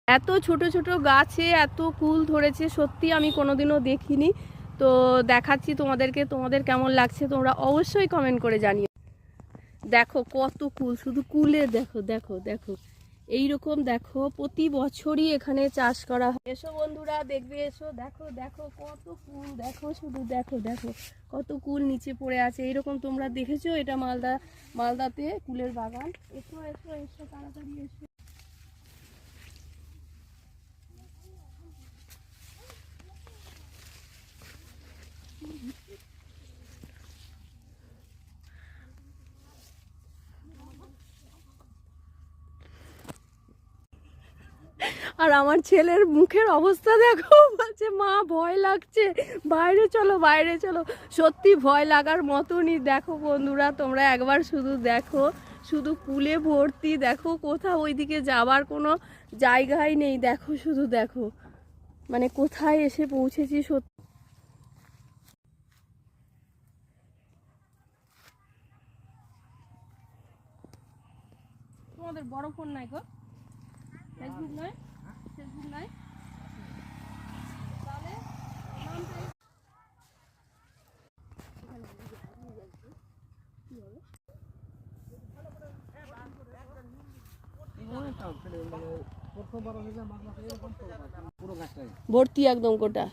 এত ছোট ছোট গাছে এত কুল ধরেছে, সত্যি আমি কোনোদিনও দেখিনি। তো দেখাচ্ছি তোমাদেরকে, তোমাদের কেমন লাগছে তোমরা অবশ্যই কমেন্ট করে জানিও। দেখো কত কুল, শুধু কুলে দেখো দেখো দেখো, এইরকম দেখো প্রতি বছরই এখানে চাষ করা হয়। এসো বন্ধুরা দেখবে, এসো দেখো দেখো কত কুল, দেখো শুধু দেখো দেখো কত কুল নিচে পড়ে আছে। এইরকম তোমরা দেখেছো? এটা মালদাতে কুলের বাগান। এসো এসো এসো তাড়াতাড়ি এসো। আর আমার ছেলের মুখের অবস্থা দেখো, বলছে মা ভয় লাগছে, বাইরে চলো বাইরে চলো। সত্যি ভয় লাগার মতনই। দেখো বন্ধুরা তোমরা একবার শুধু দেখো, শুধু কুলে ভর্তি। দেখো কোথাও ওইদিকে যাবার কোনো জায়গাই নেই। দেখো শুধু দেখো, মানে কোথায় এসে পৌঁছেছি সত্যি। তোমাদের বড় ফোন নাই গো? ফেসবুক নয়? ফেসবুক নাই? তাহলে ভর্তি একদম গোটা।